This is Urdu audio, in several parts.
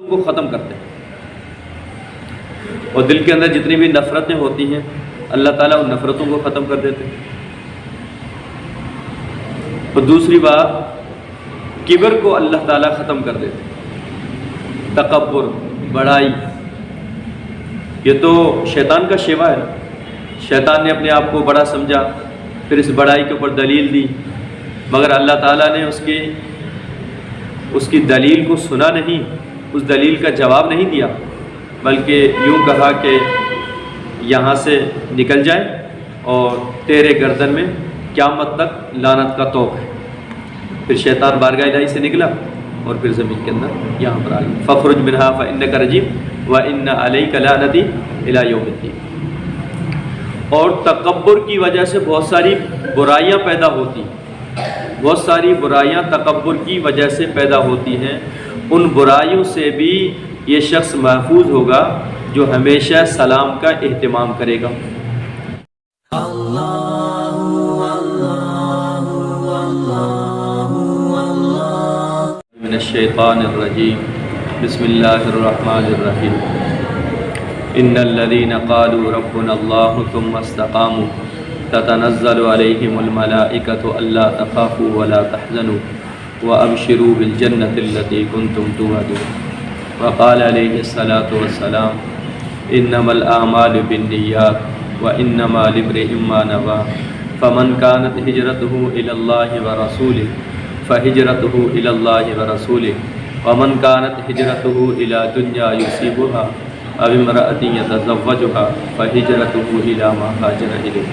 کو ختم کرتے ہیں، اور دل کے اندر جتنی بھی نفرتیں ہوتی ہیں اللہ تعالیٰ ان نفرتوں کو ختم کر دیتے ہیں۔ اور دوسری بات، کبر کو اللہ تعالیٰ ختم کر دیتے ہیں۔ تکبر، بڑائی، یہ تو شیطان کا شیوا ہے۔ شیطان نے اپنے آپ کو بڑا سمجھا، پھر اس بڑائی کے اوپر دلیل دی، مگر اللہ تعالیٰ نے اس کی دلیل کو سنا نہیں، اس دلیل کا جواب نہیں دیا، بلکہ یوں کہا کہ یہاں سے نکل جائے اور تیرے گردن میں قیامت تک لعنت کا طوق ہے۔ پھر شیطان بارگاہ الہی سے نکلا اور پھر زمین کے اندر یہاں پر آ گیا، فخرج منہا فإنک رجیم وإن علیک لعنتی الی یوم الدین۔ اور تکبر کی وجہ سے بہت ساری برائیاں پیدا ہوتی ہیں، بہت ساری برائیاں تکبر کی وجہ سے پیدا ہوتی ہیں۔ ان برائیوں سے بھی یہ شخص محفوظ ہوگا جو ہمیشہ سلام کا اہتمام کرے گا۔ من الشیطان الرجیم، بسم اللہ الرحمن الرحیم۔ ان الذين قالوا ربنا الله ثم استقاموا تتنزل عليهم الملائكة الا تخافوا ولا تحزنوا وابشروا بالجنة التي كنتم توعدون۔ وقال عليه الصلاة والسلام انما الاعمال بالنيات وانما لامرئ ما نوى فمن كانت هجرته الى الله ورسوله فهجرته الى الله ورسوله ومن كانت هجرته الى دنيا يصيبها او امرأة يتزوجها فهجرته الى ما هاجر اليه۔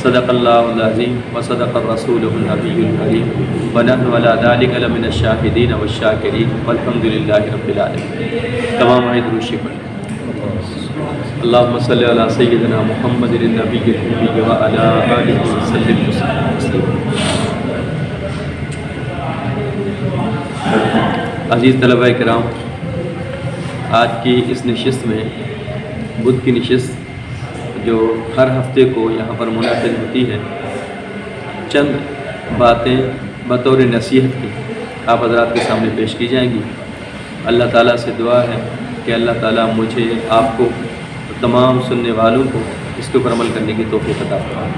صدق اللہ العظیم وصدق الرسول النبی الکریم ونحن على ذلك لمن الشاہدین والشاکرین والحمد للہ رب العالمین۔ تمام درود شکر۔ اللہم صلی علی سیدنا محمد النبی الأمی وعلی آلہ وسلم تسلیما۔ عزیز طلبہ کرام، آج کی اس نشست میں، بدھ کی نشست جو ہر ہفتے کو یہاں پر منعقد ہوتی ہے، چند باتیں بطور نصیحت کی آپ حضرات کے سامنے پیش کی جائیں گی۔ اللہ تعالیٰ سے دعا ہے کہ اللہ تعالیٰ مجھے، آپ کو، تمام سننے والوں کو اس کے اوپر عمل کرنے کی توفیق عطا فرمائے۔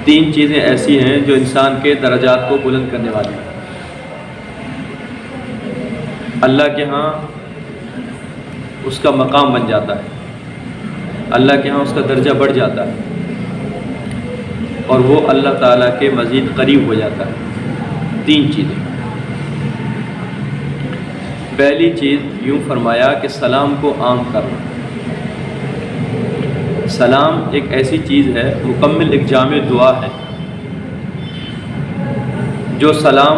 3 چیزیں ایسی ہیں جو انسان کے درجات کو بلند کرنے والی ہیں۔ اللہ کے ہاں اس کا مقام بن جاتا ہے، اللہ کے ہاں اس کا درجہ بڑھ جاتا ہے، اور وہ اللہ تعالیٰ کے مزید قریب ہو جاتا ہے۔ 3 چیزیں۔ پہلی چیز یوں فرمایا کہ سلام کو عام کرنا۔ سلام ایک ایسی چیز ہے، مکمل ایک جامع دعا ہے، جو سلام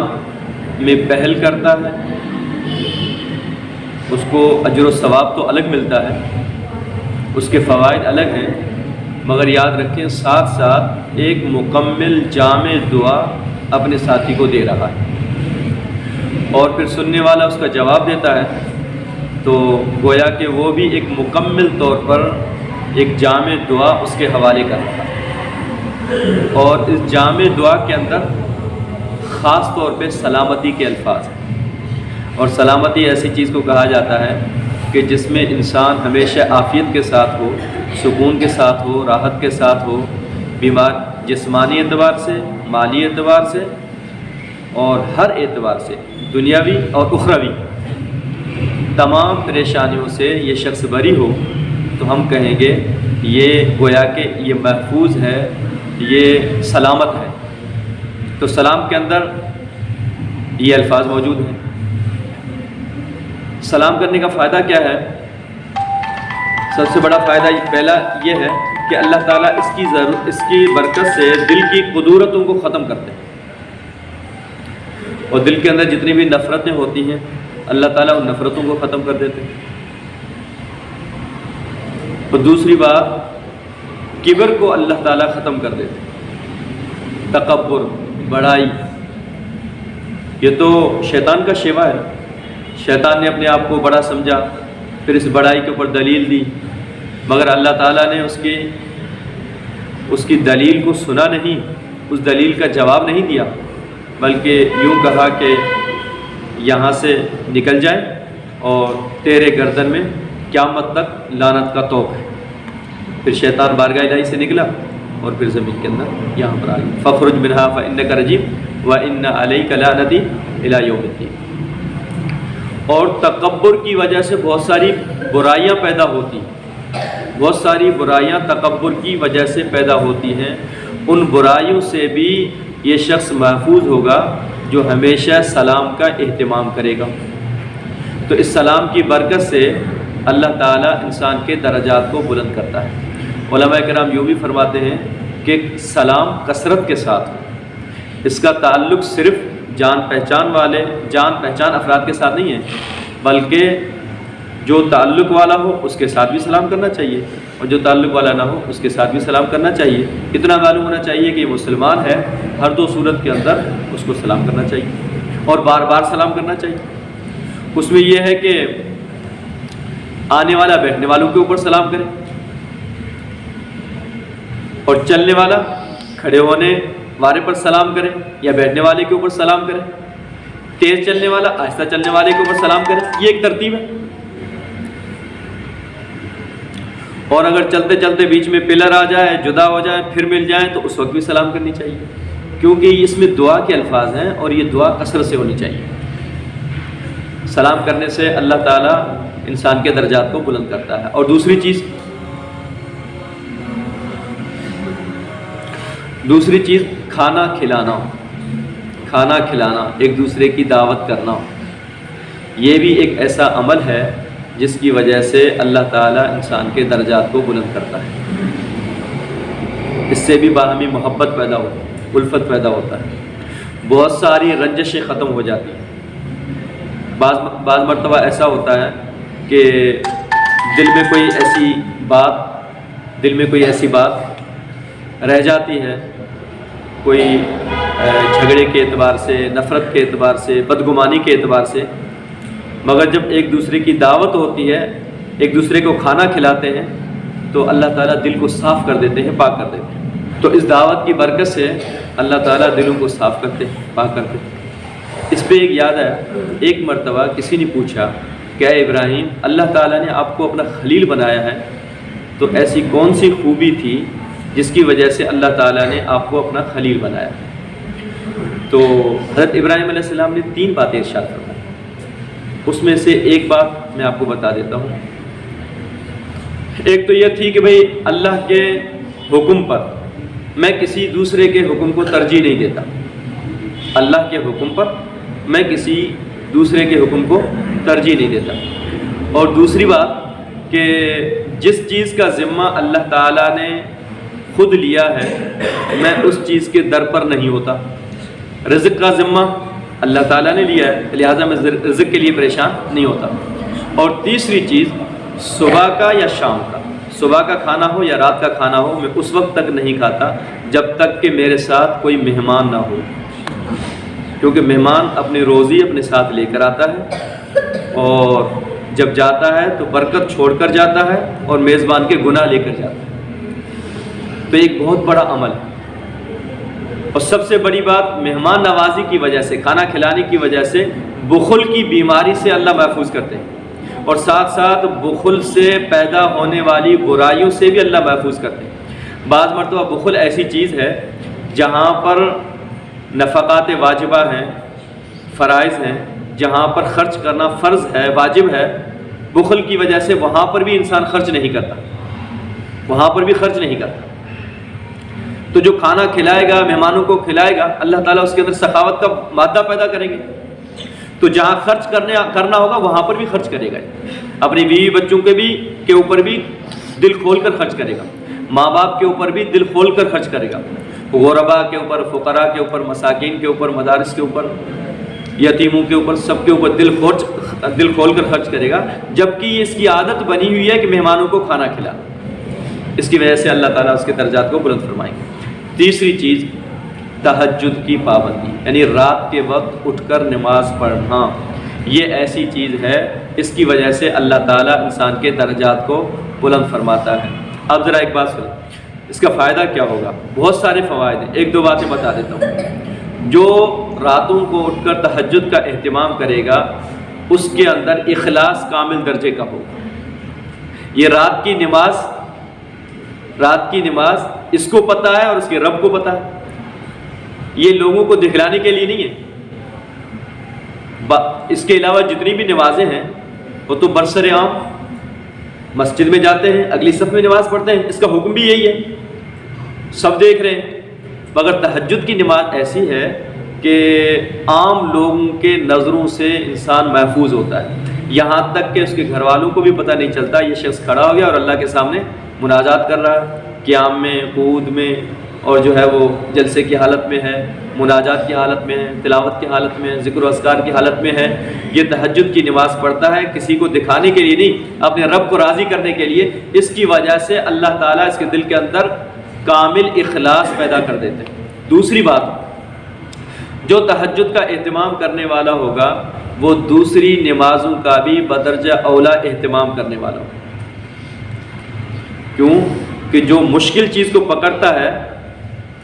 میں پہل کرتا ہے اس کو اجر و ثواب تو الگ ملتا ہے، اس کے فوائد الگ ہیں، مگر یاد رکھیں ساتھ ساتھ ایک مکمل جامع دعا اپنے ساتھی کو دے رہا ہے، اور پھر سننے والا اس کا جواب دیتا ہے، تو گویا کہ وہ بھی ایک مکمل طور پر ایک جامع دعا اس کے حوالے کر رہا ہے۔ اور اس جامع دعا کے اندر خاص طور پہ سلامتی کے الفاظ ہیں، اور سلامتی ایسی چیز کو کہا جاتا ہے کہ جس میں انسان ہمیشہ عافیت کے ساتھ ہو، سکون کے ساتھ ہو، راحت کے ساتھ ہو، بیمار جسمانی اعتبار سے، مالی اعتبار سے، اور ہر اعتبار سے، دنیاوی اور اخروی تمام پریشانیوں سے یہ شخص بری ہو، تو ہم کہیں گے یہ گویا کہ یہ محفوظ ہے، یہ سلامت ہے۔ تو سلام کے اندر یہ الفاظ موجود ہیں۔ سلام کرنے کا فائدہ کیا ہے؟ سب سے بڑا فائدہ پہلا یہ ہے کہ اللہ تعالیٰ اس کی برکت سے دل کی قدورتوں کو ختم کرتے ہیں، اور دل کے اندر جتنی بھی نفرتیں ہوتی ہیں اللہ تعالیٰ ان نفرتوں کو ختم کر دیتے ہیں۔ اور دوسری بات، کبر کو اللہ تعالیٰ ختم کر دیتے ہیں۔ تکبر، بڑائی، یہ تو شیطان کا شیوا ہے۔ شیطان نے اپنے آپ کو بڑا سمجھا، پھر اس بڑائی کے اوپر دلیل دی، مگر اللہ تعالیٰ نے اس کی دلیل کو سنا نہیں، اس دلیل کا جواب نہیں دیا، بلکہ یوں کہا کہ یہاں سے نکل جائے اور تیرے گردن میں قیامت تک لعنت کا طوق ہے۔ پھر شیطان بارگاہ الہی سے نکلا اور پھر زمین کے اندر یہاں پر آ گیا، فخرج منہا فإنک رجیم وإن علیک لعنتی الی یوم الدین۔ اور تکبر کی وجہ سے بہت ساری برائیاں پیدا ہوتی ہیں، بہت ساری برائیاں تکبر کی وجہ سے پیدا ہوتی ہیں۔ ان برائیوں سے بھی یہ شخص محفوظ ہوگا جو ہمیشہ سلام کا اہتمام کرے گا۔ تو اس سلام کی برکت سے اللہ تعالیٰ انسان کے درجات کو بلند کرتا ہے۔ علماء کرام یوں بھی فرماتے ہیں کہ سلام کثرت کے ساتھ ہو، اس کا تعلق صرف جان پہچان افراد کے ساتھ نہیں ہے، بلکہ جو تعلق والا ہو اس کے ساتھ بھی سلام کرنا چاہیے، اور جو تعلق والا نہ ہو اس کے ساتھ بھی سلام کرنا چاہیے۔ اتنا معلوم ہونا چاہیے کہ یہ مسلمان ہے، ہر دو صورت کے اندر اس کو سلام کرنا چاہیے اور بار بار سلام کرنا چاہیے۔ اس میں یہ ہے کہ آنے والا بیٹھنے والوں کے اوپر سلام کرے، اور چلنے والا کھڑے ہونے والے پر سلام کرے یا بیٹھنے والے کے اوپر سلام کرے، تیز چلنے والا آہستہ چلنے والے کے اوپر سلام کرے، یہ ایک ترتیب ہے۔ اور اگر چلتے چلتے بیچ میں پلر آ جائے، جدا ہو جائے، پھر مل جائیں تو اس وقت بھی سلام کرنی چاہیے، کیونکہ اس میں دعا کے الفاظ ہیں اور یہ دعا کثرت سے ہونی چاہیے۔ سلام کرنے سے اللہ تعالیٰ انسان کے درجات کو بلند کرتا ہے۔ اور دوسری چیز کھانا کھلانا، ایک دوسرے کی دعوت کرنا، یہ بھی ایک ایسا عمل ہے جس کی وجہ سے اللہ تعالیٰ انسان کے درجات کو بلند کرتا ہے۔ اس سے بھی باہمی محبت پیدا ہوتی ہے، الفت پیدا ہوتا ہے، بہت ساری رنجشیں ختم ہو جاتی ہیں۔ بعض مرتبہ ایسا ہوتا ہے کہ دل میں کوئی ایسی بات رہ جاتی ہے، کوئی جھگڑے کے اعتبار سے، نفرت کے اعتبار سے، بدگمانی کے اعتبار سے، مگر جب ایک دوسرے کی دعوت ہوتی ہے، ایک دوسرے کو کھانا کھلاتے ہیں تو اللہ تعالیٰ دل کو صاف کر دیتے ہیں، پاک کر دیتے ہیں۔ تو اس دعوت کی برکت سے اللہ تعالیٰ دلوں کو صاف کرتے ہیں، پاک کرتے ہیں۔ اس پہ ایک یاد ہے، ایک مرتبہ کسی نے پوچھا کہ اے ابراہیم، اللہ تعالیٰ نے آپ کو اپنا خلیل بنایا ہے، تو ایسی کون سی خوبی تھی جس کی وجہ سے اللہ تعالیٰ نے آپ کو اپنا خلیل بنایا؟ تو حضرت ابراہیم علیہ السلام نے 3 باتیں ارشاد فرمائی۔ اس میں سے ایک بات میں آپ کو بتا دیتا ہوں۔ ایک تو یہ تھی کہ بھئی اللہ کے حکم پر میں کسی دوسرے کے حکم کو ترجیح نہیں دیتا، اللہ کے حکم پر میں کسی دوسرے کے حکم کو ترجیح نہیں دیتا۔ اور دوسری بات کہ جس چیز کا ذمہ اللہ تعالیٰ نے خود لیا ہے میں اس چیز کے در پر نہیں ہوتا۔ رزق کا ذمہ اللہ تعالیٰ نے لیا ہے، لہٰذا میں رزق کے لیے پریشان نہیں ہوتا۔ اور تیسری چیز، صبح کا یا شام کا، صبح کا کھانا ہو یا رات کا کھانا ہو، میں اس وقت تک نہیں کھاتا جب تک کہ میرے ساتھ کوئی مہمان نہ ہو، کیونکہ مہمان اپنی روزی اپنے ساتھ لے کر آتا ہے اور جب جاتا ہے تو برکت چھوڑ کر جاتا ہے اور میزبان کے گناہ لے کر جاتا ہے۔ تو ایک بہت بڑا عمل ہے، اور سب سے بڑی بات مہمان نوازی کی وجہ سے، کھانا کھلانے کی وجہ سے بخل کی بیماری سے اللہ محفوظ کرتے ہیں، اور ساتھ ساتھ بخل سے پیدا ہونے والی برائیوں سے بھی اللہ محفوظ کرتے ہیں۔ بعض مرتبہ بخل ایسی چیز ہے جہاں پر نفقات واجبہ ہیں، فرائض ہیں، جہاں پر خرچ کرنا فرض ہے، واجب ہے، بخل کی وجہ سے وہاں پر بھی انسان خرچ نہیں کرتا، وہاں پر بھی خرچ نہیں کرتا۔ تو جو کھانا کھلائے گا، مہمانوں کو کھلائے گا، اللہ تعالیٰ اس کے اندر سخاوت کا مادہ پیدا کریں گے، تو جہاں خرچ کرنا ہوگا وہاں پر بھی خرچ کرے گا، اپنی بیوی بچوں کے اوپر بھی دل کھول کر خرچ کرے گا، ماں باپ کے اوپر بھی دل کھول کر خرچ کرے گا، غربا کے اوپر، فقراء کے اوپر، مساکین کے اوپر، مدارس کے اوپر، یتیموں کے اوپر، سب کے اوپر دل کھول کر خرچ کرے گا، جبکہ اس کی عادت بنی ہوئی ہے کہ مہمانوں کو کھانا کھلانا۔ اس کی وجہ سے اللہ تعالیٰ اس کے درجات کو بلند فرمائیں گے۔ تیسری چیز، تہجد کی پابندی، یعنی رات کے وقت اٹھ کر نماز پڑھنا، یہ ایسی چیز ہے اس کی وجہ سے اللہ تعالیٰ انسان کے درجات کو بلند فرماتا ہے۔ اب ذرا ایک بات سنیں، اس کا فائدہ کیا ہوگا؟ بہت سارے فوائد ہیں، 1-2 باتیں بتا دیتا ہوں۔ جو راتوں کو اٹھ کر تہجد کا اہتمام کرے گا اس کے اندر اخلاص کامل درجے کا ہوگا۔ یہ رات کی نماز اس کو پتہ ہے اور اس کے رب کو پتہ ہے، یہ لوگوں کو دکھلانے کے لیے نہیں ہے۔ اس کے علاوہ جتنی بھی نمازیں ہیں وہ تو برسر عام مسجد میں جاتے ہیں، اگلی صف میں نماز پڑھتے ہیں، اس کا حکم بھی یہی ہے، سب دیکھ رہے ہیں۔ مگر تہجد کی نماز ایسی ہے کہ عام لوگوں کے نظروں سے انسان محفوظ ہوتا ہے، یہاں تک کہ اس کے گھر والوں کو بھی پتہ نہیں چلتا یہ شخص کھڑا ہو گیا اور اللہ کے سامنے مناجات کر رہا ہے، قیام میں، قعود میں، اور جو ہے وہ جلسے کی حالت میں ہے، مناجات کی حالت میں ہے، تلاوت کی حالت میں ہے، ذکر و اذکار کی حالت میں ہے۔ یہ تہجد کی نماز پڑھتا ہے کسی کو دکھانے کے لیے نہیں، اپنے رب کو راضی کرنے کے لیے۔ اس کی وجہ سے اللہ تعالیٰ اس کے دل کے اندر کامل اخلاص پیدا کر دیتے ہیں۔ دوسری بات، جو تہجد کا اہتمام کرنے والا ہوگا وہ دوسری نمازوں کا بھی بدرجہ اولا اہتمام کرنے والا ہوگا۔ کیوں کہ جو مشکل چیز کو پکڑتا ہے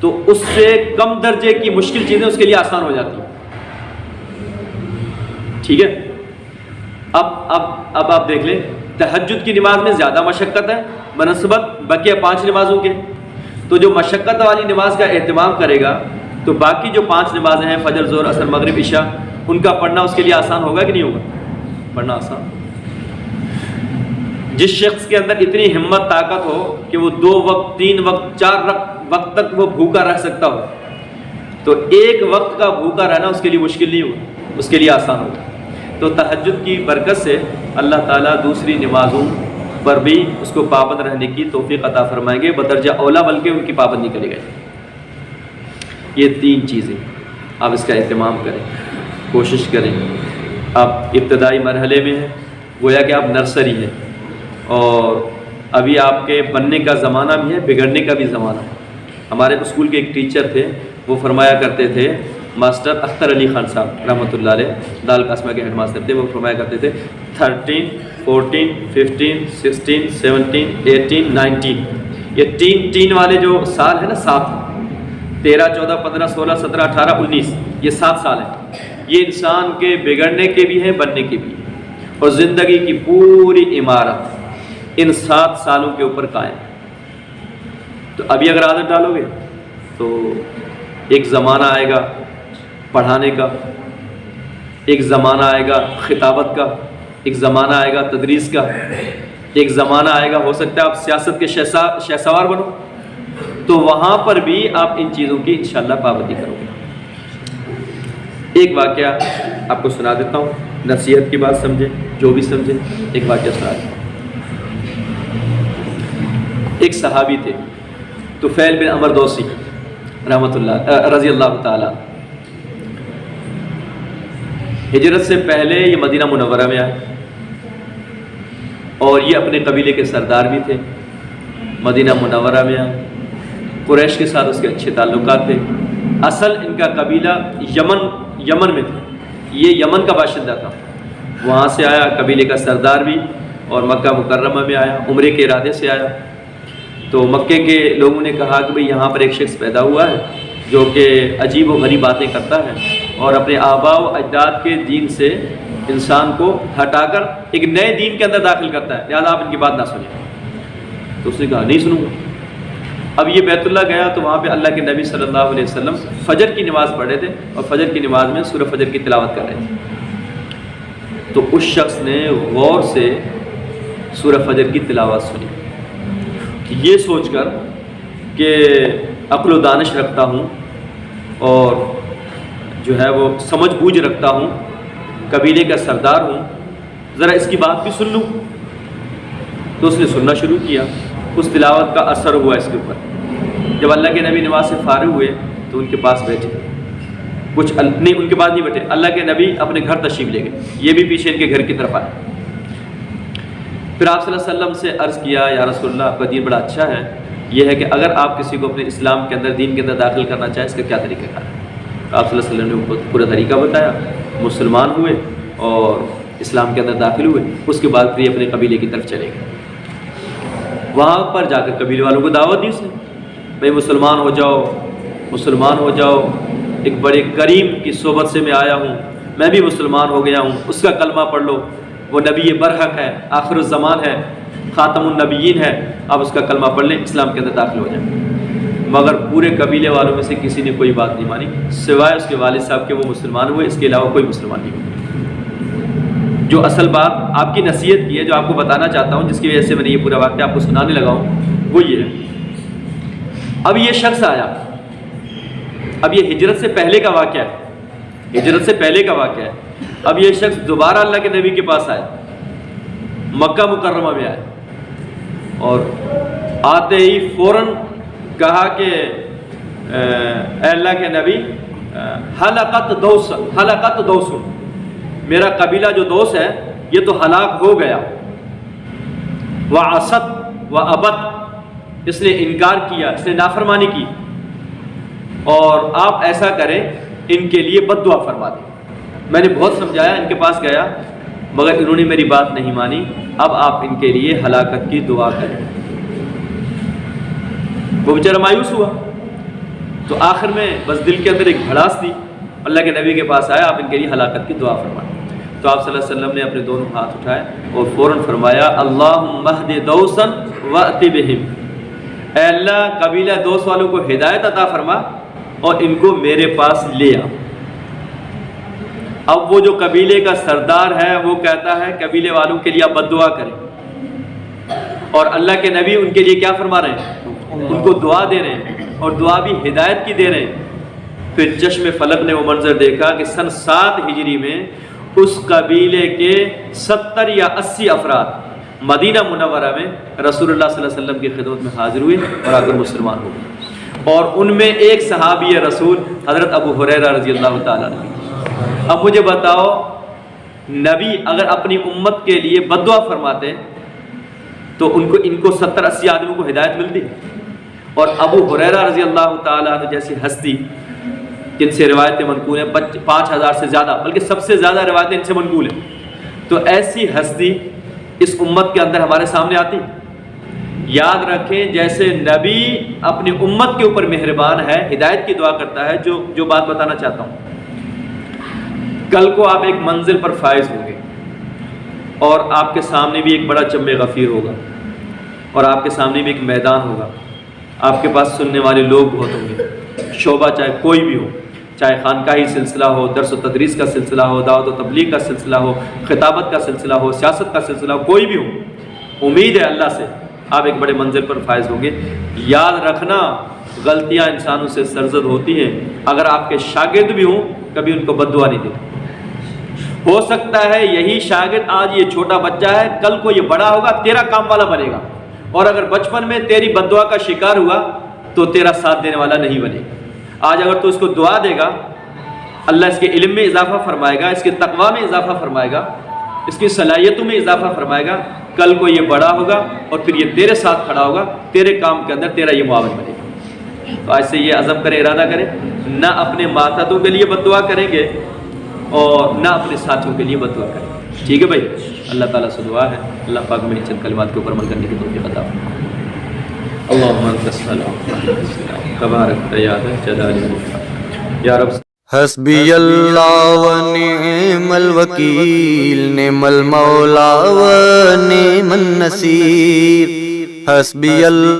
تو اس سے کم درجے کی مشکل چیزیں اس کے لیے آسان ہو جاتی ہیں۔ ٹھیک ہے، اب آپ دیکھ لیں، تہجد کی نماز میں زیادہ مشقت ہے بنسبت بقیہ 5 نمازوں کے، تو جو مشقت والی نماز کا اہتمام کرے گا تو باقی جو 5 نمازیں ہیں فجر، ظہر، عصر، مغرب، عشاء، ان کا پڑھنا اس کے لیے آسان ہوگا کہ نہیں ہوگا؟ پڑھنا آسان۔ جس شخص کے اندر اتنی ہمت طاقت ہو کہ وہ 2 وقت، 3 وقت، 4 وقت تک وہ بھوکا رہ سکتا ہو، تو 1 وقت کا بھوکا رہنا اس کے لیے مشکل نہیں ہوگا، اس کے لیے آسان ہوگا۔ تو تہجد کی برکت سے اللہ تعالیٰ دوسری نمازوں پر بھی اس کو پابند رہنے کی توفیق عطا فرمائیں گے، بدرجہ اولا بلکہ ان کی پابندی کرے گا۔ یہ 3 چیزیں آپ اس کا اہتمام کریں، کوشش کریں۔ آپ ابتدائی مرحلے میں ہیں، گویا کہ آپ نرسری ہیں، اور ابھی آپ کے بننے کا زمانہ بھی ہے، بگڑنے کا بھی زمانہ ہے۔ ہمارے اسکول کے ایک ٹیچر تھے، وہ فرمایا کرتے تھے، ماسٹر اختر علی خان صاحب رحمۃ اللہ علیہ، دال قاسمہ کے ہیڈ ماسٹر تھے، وہ فرمایا کرتے تھے 13، 14، 15، 16، 17، 18، 19، یہ 3 والے جو سال ہیں نا، 7، 13، 14، 15، 16، 17، 18، 19، یہ 7 سال ہیں، یہ انسان کے بگڑنے کے بھی ہیں، بننے کے بھی ہیں، اور زندگی کی پوری عمارت ان 7 سالوں کے اوپر قائم۔ تو ابھی اگر عادت ڈالو گے تو ایک زمانہ آئے گا پڑھانے کا، ایک زمانہ آئے گا خطابت کا، ایک زمانہ آئے گا تدریس کا، ایک زمانہ آئے گا ہو سکتا ہے آپ سیاست کے شہ سوار بنو، تو وہاں پر بھی آپ ان چیزوں کی انشاءاللہ پابندی کرو گے۔ ایک واقعہ آپ کو سنا دیتا ہوں، نصیحت کی بات سمجھیں، جو بھی سمجھیں، ایک واقعہ سنا دیتا ہوں۔ ایک صحابی تھے طفیل بن عمر دوسی رحمۃ اللہ رضی اللہ تعالیٰ، ہجرت سے پہلے یہ مدینہ منورہ میں آئے، اور یہ اپنے قبیلے کے سردار بھی تھے، مدینہ منورہ میں آئے، قریش کے ساتھ اس کے اچھے تعلقات تھے۔ اصل ان کا قبیلہ یمن میں تھا، یہ یمن کا باشندہ تھا، وہاں سے آیا، قبیلے کا سردار بھی، اور مکہ مکرمہ میں آیا، عمرے کے ارادے سے آیا۔ تو مکے کے لوگوں نے کہا کہ بھئی یہاں پر ایک شخص پیدا ہوا ہے جو کہ عجیب و غریب باتیں کرتا ہے اور اپنے آباء و اجداد کے دین سے انسان کو ہٹا کر ایک نئے دین کے اندر داخل کرتا ہے، لہٰذا آپ ان کی بات نہ سنیں۔ تو اس نے کہا نہیں سنوں گا۔ اب یہ بیت اللہ گیا تو وہاں پہ اللہ کے نبی صلی اللہ علیہ وسلم فجر کی نماز پڑھ رہے تھے، اور فجر کی نماز میں سورہ فجر کی تلاوت کر رہے تھے۔ تو اس شخص نے غور سے سورہ فجر کی تلاوت سنی، یہ سوچ کر کہ عقل و دانش رکھتا ہوں اور جو ہے وہ سمجھ بوجھ رکھتا ہوں، قبیلے کا سردار ہوں، ذرا اس کی بات بھی سن لوں۔ تو اس نے سننا شروع کیا، اس تلاوت کا اثر ہوا اس کے اوپر۔ جب اللہ کے نبی نماز سے فارغ ہوئے تو ان کے پاس بیٹھے، نہیں ان کے پاس نہیں بیٹھے، اللہ کے نبی اپنے گھر تشریف لے گئے، یہ بھی پیچھے ان کے گھر کی طرف آئے۔ پھر آپ صلی اللہ علیہ وسلم سے عرض کیا، یا رسول اللہ آپ کا دین بڑا اچھا ہے، یہ ہے کہ اگر آپ کسی کو اپنے اسلام کے اندر، دین کے اندر داخل کرنا چاہیں اس کا کیا طریقہ کار ہے؟ تو آپ صلی اللہ علیہ وسلم نے پورا طریقہ بتایا، مسلمان ہوئے اور اسلام کے اندر داخل ہوئے، اس کے بعد پھر اپنے قبیلے کی طرف چلے گئے۔ وہاں پر جا کر قبیلے والوں کو دعوت دی اس نے، بھائی مسلمان ہو جاؤ، مسلمان ہو جاؤ، ایک بڑے کریم کی صحبت سے میں آیا ہوں، میں بھی مسلمان ہو گیا ہوں، اس کا کلمہ پڑھ لو، وہ نبی برحق ہے، آخر الزمان ہے، خاتم النبیین ہے، آپ اس کا کلمہ پڑھ لیں، اسلام کے اندر داخل ہو جائیں۔ مگر پورے قبیلے والوں میں سے کسی نے کوئی بات نہیں مانی، سوائے اس کے والد صاحب کے، وہ مسلمان ہوئے، اس کے علاوہ کوئی مسلمان نہیں ہوئے۔ جو اصل بات آپ کی نصیحت کی ہے، جو آپ کو بتانا چاہتا ہوں، جس کی وجہ سے میں نے یہ پورا واقعہ آپ کو سنانے لگا ہوں، وہ یہ ہے۔ اب یہ شخص آیا، اب یہ ہجرت سے پہلے کا واقعہ ہے، ہجرت سے پہلے کا واقعہ ہے۔ اب یہ شخص دوبارہ اللہ کے نبی کے پاس آیا، مکہ مکرمہ میں آیا، اور آتے ہی فوراً کہا کہ اے اللہ کے نبی، ہلاکت دوس، میرا قبیلہ جو دوس ہے یہ تو ہلاک ہو گیا، وعصت وابت، اس نے انکار کیا، اس نے نافرمانی کی، اور آپ ایسا کریں ان کے لیے بد دعا فرما دیں۔ میں نے بہت سمجھایا، ان کے پاس گیا، مگر انہوں نے میری بات نہیں مانی، اب آپ ان کے لیے ہلاکت کی دعا کریں۔ وہ بیچارہ مایوس ہوا، تو آخر میں بس دل کے اندر ایک بھڑاس تھی، اللہ کے نبی کے پاس آیا، آپ ان کے لیے ہلاکت کی دعا فرمائیں۔ تو آپ صلی اللہ علیہ وسلم نے اپنے دونوں ہاتھ اٹھائے اور فوراً فرمایا، اللہم اہد دوسا وأت بہم، اے اللہ قبیلہ دوس والوں کو ہدایت عطا فرما اور ان کو میرے پاس لے آ۔ اب وہ جو قبیلے کا سردار ہے وہ کہتا ہے قبیلے والوں کے لیے آپ بد دعا کریں، اور اللہ کے نبی ان کے لیے کیا فرما رہے ہیں؟ ان کو دعا دے رہے ہیں، اور دعا بھی ہدایت کی دے رہے ہیں۔ پھر چشم فلک نے وہ منظر دیکھا کہ سن 7 ہجری میں اس قبیلے کے 70 یا 80 افراد مدینہ منورہ میں رسول اللہ صلی اللہ علیہ وسلم کی خدمت میں حاضر ہوئے اور آ کر مسلمان ہو گئے، اور ان میں ایک صحابی رسول حضرت ابو ہریرہ رضی اللہ تعالیٰ عنہ۔ اب مجھے بتاؤ، نبی اگر اپنی امت کے لیے بد دعا فرماتے تو ان کو 70-80 آدمیوں کو ہدایت ملتی، اور ابو ہریرہ رضی اللہ تعالیٰ عنہ جیسی ہستی جن سے روایتیں منقول ہیں 5000 سے زیادہ، بلکہ سب سے زیادہ روایتیں ان سے منقول ہیں، تو ایسی ہستی اس امت کے اندر ہمارے سامنے آتی۔ یاد رکھیں، جیسے نبی اپنی امت کے اوپر مہربان ہے، ہدایت کی دعا کرتا ہے، جو بات بتانا چاہتا ہوں، کل کو آپ ایک منزل پر فائز ہوں گے، اور آپ کے سامنے بھی ایک بڑا جم غفیر ہوگا، اور آپ کے سامنے بھی ایک میدان ہوگا، آپ کے پاس سننے والے لوگ بہت ہوں گے، شعبہ چاہے کوئی بھی ہو، چاہے خانقاہی سلسلہ ہو، درس و تدریس کا سلسلہ ہو، دعوت و تبلیغ کا سلسلہ ہو، خطابت کا سلسلہ ہو، سیاست کا سلسلہ ہو، کوئی بھی ہو، امید ہے اللہ سے آپ ایک بڑے منزل پر فائز ہوں گے۔ یاد رکھنا، غلطیاں انسانوں سے سرزد ہوتی ہیں، اگر آپ کے شاگرد بھی ہوں کبھی ان کو بد دعا نہیں دیتے۔ ہو سکتا ہے یہی شاگرد آج یہ چھوٹا بچہ ہے، کل کو یہ بڑا ہوگا، تیرا کام والا بنے گا، اور اگر بچپن میں تیری بد دعا کا شکار ہوا تو تیرا ساتھ دینے والا نہیں بنے گا۔ آج اگر تو اس کو دعا دے گا، اللہ اس کے علم میں اضافہ فرمائے گا، اس کے تقویٰ میں اضافہ فرمائے گا، اس کی صلاحیتوں میں اضافہ فرمائے گا، کل کو یہ بڑا ہوگا اور پھر یہ تیرے ساتھ کھڑا ہوگا، تیرے کام کے اندر تیرا یہ معاون بنے گا۔ تو آج سے یہ عزم کریں، ارادہ کریں، نہ اپنے ماتحتوں کے لیے بد دعا کریں گے اور نہ اپنے ساتھیوں کے لیے بد دعا کریں گے۔ ٹھیک ہے بھائی، اللہ تعالیٰ سے دعا ہے اللہ پاک میں چند کلمات کے اوپر عمل کرنے کی توفیق عطا فرمائے۔ اللہم انت السلام تبارک یا ذا الجلال والاکرام۔ یا رب حسبی اللہ و نعم الوکیل، نعم المولا و نعم النصیر، حسبی اللہ